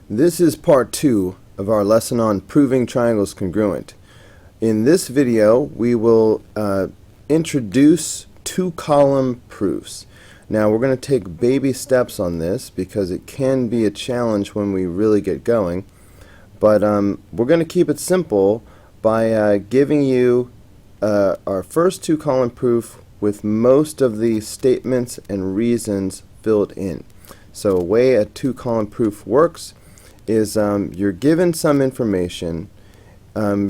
This is part 2 of our lesson on proving triangles congruent. In this video we will introduce two-column proofs. Now we're going to take baby steps on this because it can be a challenge when we really get going, but we're going to keep it simple by giving you our first two-column proof with most of the statements and reasons filled in. So a way a two-column proof works is you're given some information,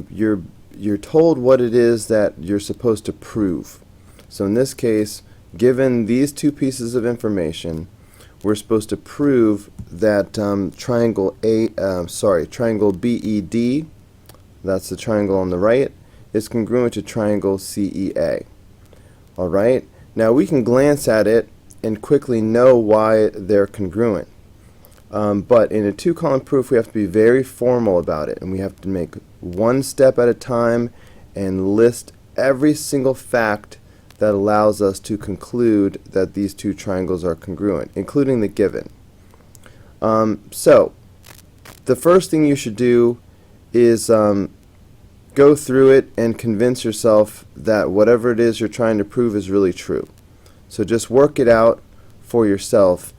you're told what it is that you're supposed to prove. So in this case, given these two pieces of information, we're supposed to prove that triangle BED, that's the triangle on the right, is congruent to triangle CEA. Alright, now we can glance at it and quickly know why they're congruent. But in a two-column proof we have to be very formal about it, and we have to make one step at a time and list every single fact that allows us to conclude that these two triangles are congruent, including the given. So the first thing you should do is go through it and convince yourself that whatever it is you're trying to prove is really true. So just work it out for yourself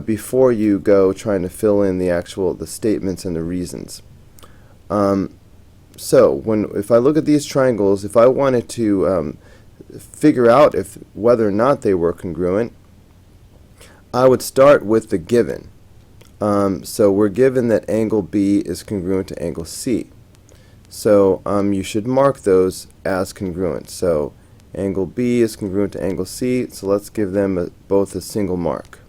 before you go trying to fill in the statements and the reasons. So if I look at these triangles, if I wanted to figure out whether or not they were congruent, I would start with the given. So we're given that angle B is congruent to angle C. So you should mark those as congruent. So angle B is congruent to angle C, so let's give them both a single mark.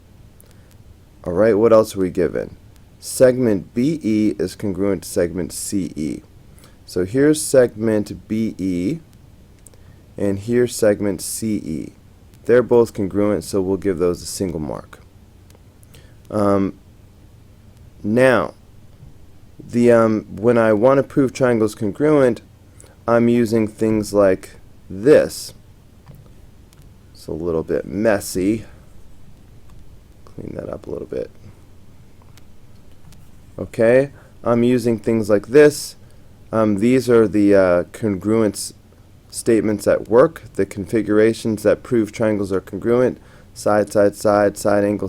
Alright, what else are we given? Segment BE is congruent to segment CE. So here's segment BE, and here's segment CE. They're both congruent, so we'll give those a single mark. Now, when I want to prove triangles congruent, I'm using things like this. It's a little bit messy. Clean that up a little bit. Okay, I'm using things like this. These are the congruence statements at work, the configurations that prove triangles are congruent: side, side, side, side, angle,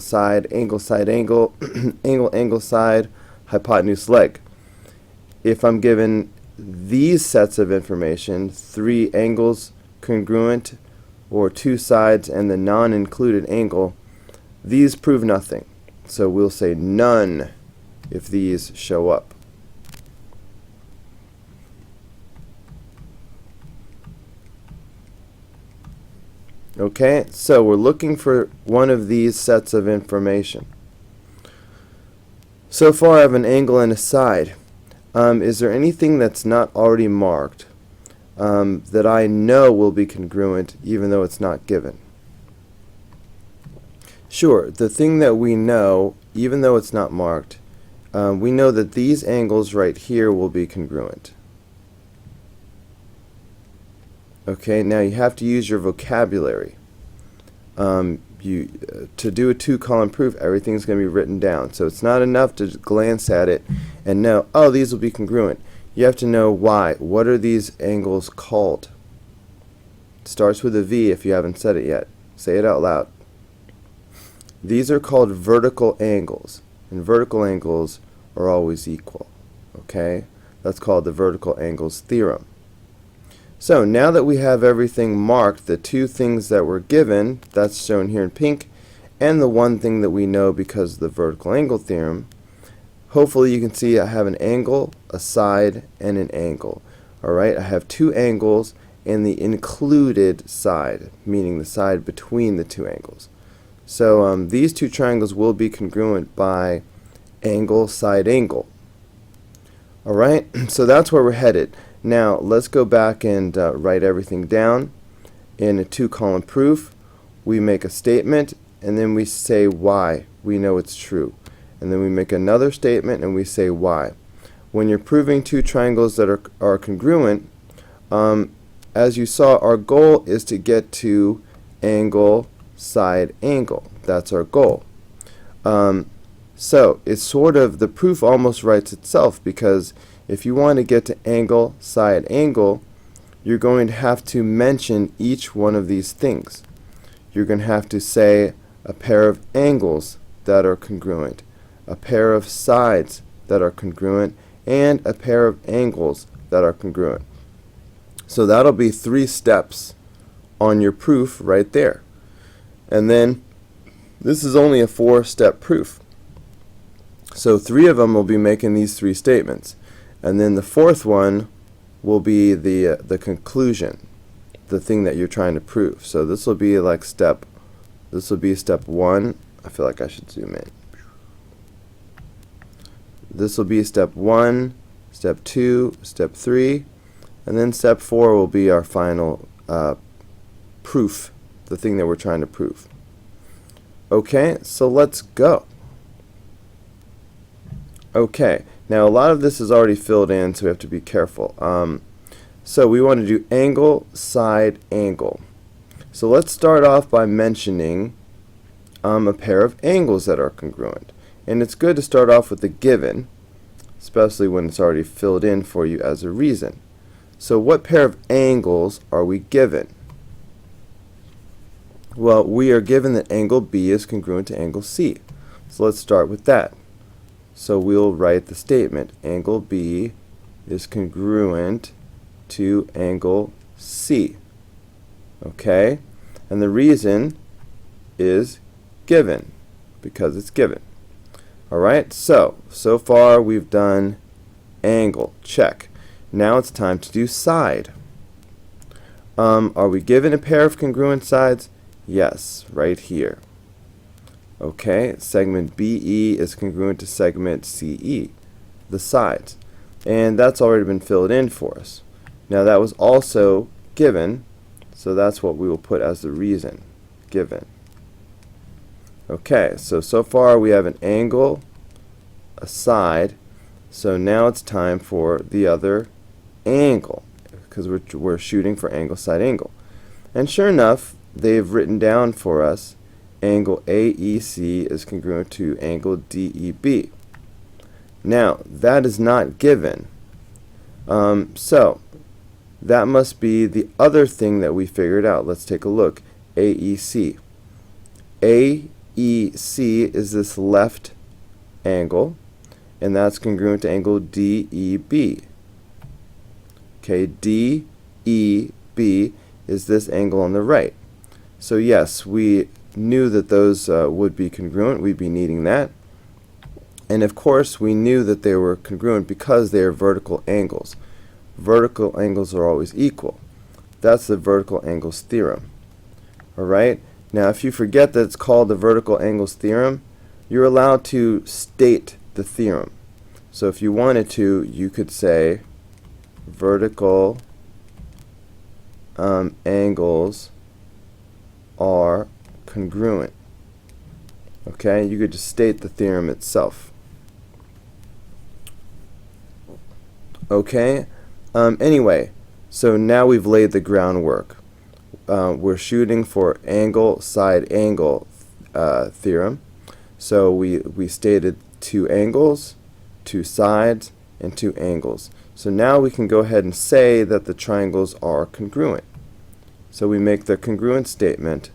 angle, angle, angle, side, hypotenuse, leg. If I'm given these sets of information, 3 angles congruent or 2 sides and the non-included angle, these prove nothing. So we'll say none if these show up. Okay, so we're looking for one of these sets of information. So far I have an angle and a side. Is there anything that's not already marked that I know will be congruent even though it's not given? Sure, the thing that we know, even though it's not marked, we know that these angles right here will be congruent. Okay, now you have to use your vocabulary. To do a two-column proof, everything's going to be written down. So it's not enough to just glance at it and know, oh, these will be congruent. You have to know why. What are these angles called? It starts with a V if you haven't said it yet. Say it out loud. These are called vertical angles, and vertical angles are always equal. Okay? That's called the vertical angles theorem. So now that we have everything marked, the two things that were given, that's shown here in pink, and the one thing that we know because of the vertical angle theorem, hopefully you can see I have an angle, a side, and an angle. Alright, I have 2 angles and the included side, meaning the side between the 2 angles. So these 2 triangles will be congruent by angle, side, angle. Alright, so that's where we're headed. Now let's go back and write everything down. In a two-column proof, we make a statement and then we say why we know it's true. And then we make another statement and we say why. When you're proving 2 triangles that are congruent, as you saw, our goal is to get to angle, side, angle. That's our goal. So it's sort of, the proof almost writes itself, because if you want to get to angle, side, angle, you're going to have to mention each one of these things. You're going to have to say a pair of angles that are congruent, a pair of sides that are congruent, and a pair of angles that are congruent. So that'll be 3 steps on your proof right there. And then this is only a 4-step proof. So 3 of them will be making these 3 statements. And then the 4th one will be the conclusion, the thing that you're trying to prove. So this will be like step 1. I feel like I should zoom in. This will be step 1, step 2, step 3, and then step 4 will be our final proof, the thing that we're trying to prove. Okay, so let's go. Okay, now a lot of this is already filled in, so we have to be careful. So we want to do angle, side, angle. So let's start off by mentioning a pair of angles that are congruent. And it's good to start off with the given, especially when it's already filled in for you as a reason. So what pair of angles are we given? Well, we are given that angle B is congruent to angle C. So let's start with that. So we'll write the statement, angle B is congruent to angle C. Okay? And the reason is given, because it's given. Alright, so far we've done angle, check. Now it's time to do side. Are we given a pair of congruent sides? Yes, right here. Okay, segment BE is congruent to segment CE, the sides. And that's already been filled in for us. Now that was also given, so that's what we will put as the reason, given. Okay, so far we have an angle, a side, so now it's time for the other angle, because we're shooting for angle, side, angle. And sure enough, they've written down for us angle AEC is congruent to angle DEB. Now, that is not given. So, that must be the other thing that we figured out. Let's take a look. AEC. AEC is this left angle, and that's congruent to angle DEB. Okay, DEB is this angle on the right. So yes, we knew that those would be congruent. We'd be needing that. And of course, we knew that they were congruent because they are vertical angles. Vertical angles are always equal. That's the vertical angles theorem. Alright? Now, if you forget that it's called the vertical angles theorem, you're allowed to state the theorem. So if you wanted to, you could say vertical angles are congruent. Okay? You could just state the theorem itself. Okay? Anyway, so now we've laid the groundwork. We're shooting for angle, side, angle theorem. So we stated 2 angles, 2 sides, and 2 angles. So now we can go ahead and say that the triangles are congruent. So we make the congruent statement,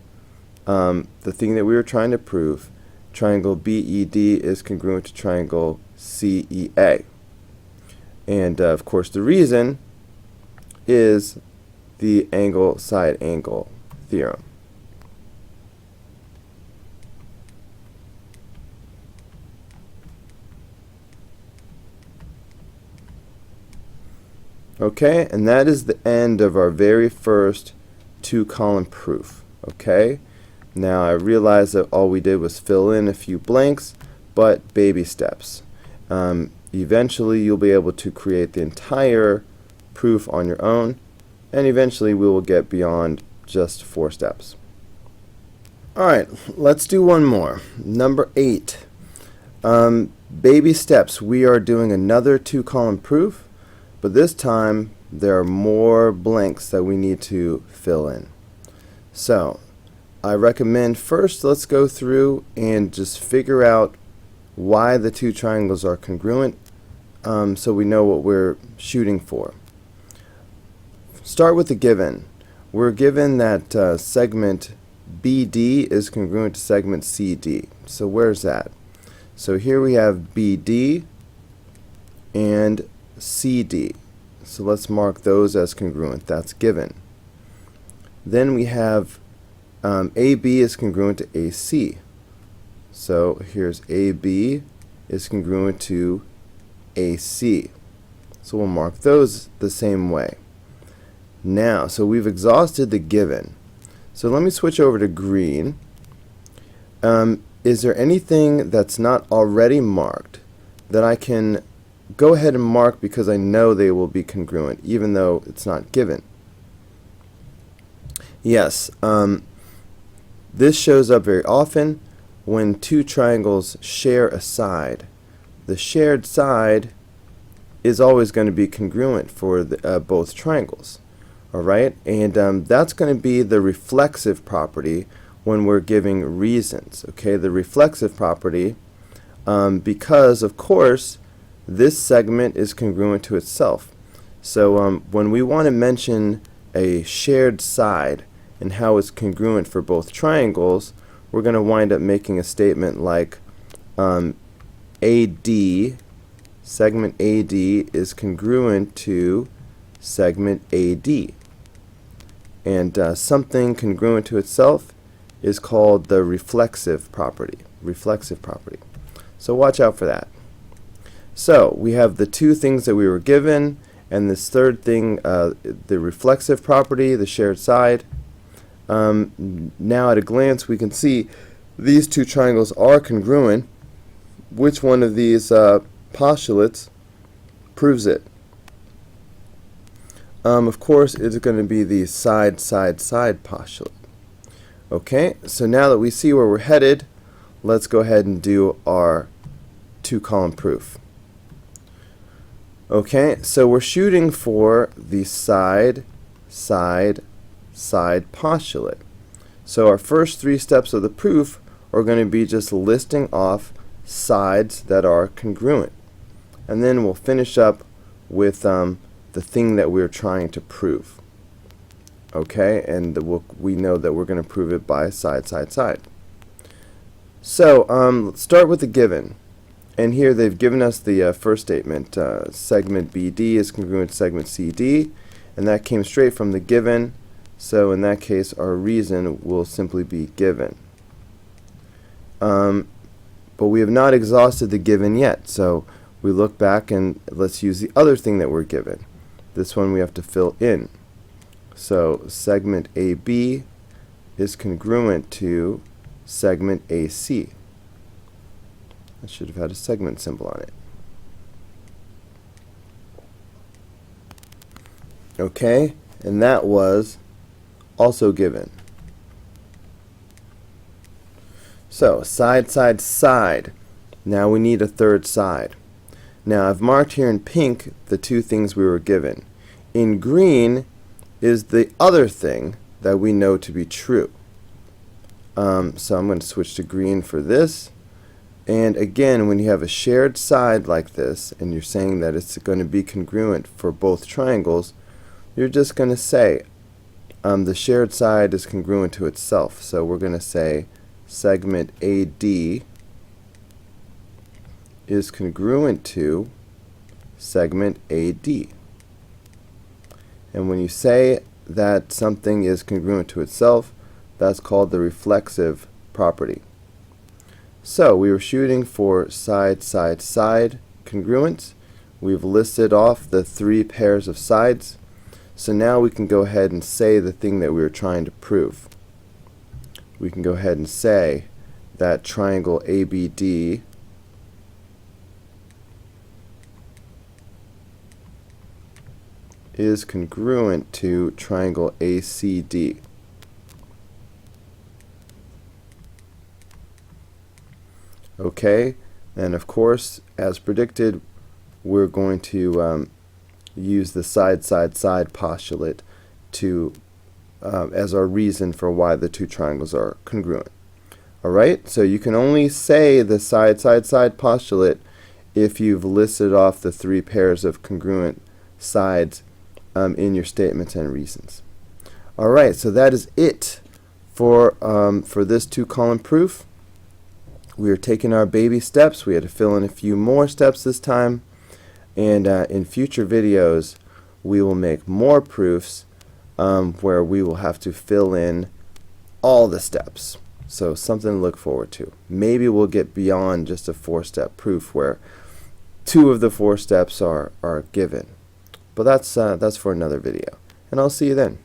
the thing that we were trying to prove, triangle BED is congruent to triangle CEA. And of course the reason is the angle, side, angle theorem. Okay, and that is the end of our very first 2-column proof. Okay, now I realize that all we did was fill in a few blanks, but baby steps. Eventually you'll be able to create the entire proof on your own, and eventually we will get beyond just 4 steps. Alright, let's do one more. Number 8. Baby steps. We are doing another 2-column proof, but this time there are more blanks that we need to fill in. So I recommend first let's go through and just figure out why the two triangles are congruent, so we know what we're shooting for. Start with the given. We're given that segment BD is congruent to segment CD. So where's that? So here we have BD and CD. So let's mark those as congruent. That's given. Then we have AB is congruent to AC. So here's AB is congruent to AC. So we'll mark those the same way. Now, so we've exhausted the given. So let me switch over to green. Is there anything that's not already marked that I can go ahead and mark because I know they will be congruent, even though it's not given? Yes, this shows up very often when two triangles share a side. The shared side is always going to be congruent for both triangles. Alright, and that's going to be the reflexive property when we're giving reasons. Okay, the reflexive property, because of course this segment is congruent to itself. So when we want to mention a shared side and how it's congruent for both triangles, we're going to wind up making a statement like AD, segment AD is congruent to segment AD. And something congruent to itself is called the reflexive property. Reflexive property. So watch out for that. So we have the two things that we were given, and this third thing, the reflexive property, the shared side. Now at a glance we can see these two triangles are congruent. Which one of these postulates proves it? Of course, it's going to be the side, side, side postulate. Okay, so now that we see where we're headed, let's go ahead and do our two-column proof. Okay, so we're shooting for the side, side, side postulate. So our first three steps of the proof are going to be just listing off sides that are congruent. And then we'll finish up with the thing that we're trying to prove. Okay, and we know that we're going to prove it by side, side, side. So let's start with the given. And here they've given us the first statement. Segment BD is congruent to segment CD, and that came straight from the given. So in that case, our reason will simply be given. But we have not exhausted the given yet. So we look back and let's use the other thing that we're given. This one we have to fill in. So segment AB is congruent to segment AC. I should have had a segment symbol on it. Okay, and that was also given. So side, side, side. Now we need a third side. Now I've marked here in pink the two things we were given. In green is the other thing that we know to be true. So I'm going to switch to green for this. And again, when you have a shared side like this, and you're saying that it's going to be congruent for both triangles, you're just going to say the shared side is congruent to itself. So we're going to say segment AD is congruent to segment AD. And when you say that something is congruent to itself, that's called the reflexive property. So we were shooting for side, side, side congruence. We've listed off the three pairs of sides. So now we can go ahead and say the thing that we were trying to prove. We can go ahead and say that triangle ABD is congruent to triangle ACD. Okay, and of course, as predicted, we're going to use the side, side, side postulate to as our reason for why the two triangles are congruent. Alright, so you can only say the side postulate if you've listed off the 3 pairs of congruent sides in your statements and reasons. Alright, so that is it for this 2-column proof. We are taking our baby steps. We had to fill in a few more steps this time, and in future videos we will make more proofs where we will have to fill in all the steps. So something to look forward to. Maybe we'll get beyond just a 4-step proof where 2 of the 4 steps are given. But that's for another video. And I'll see you then.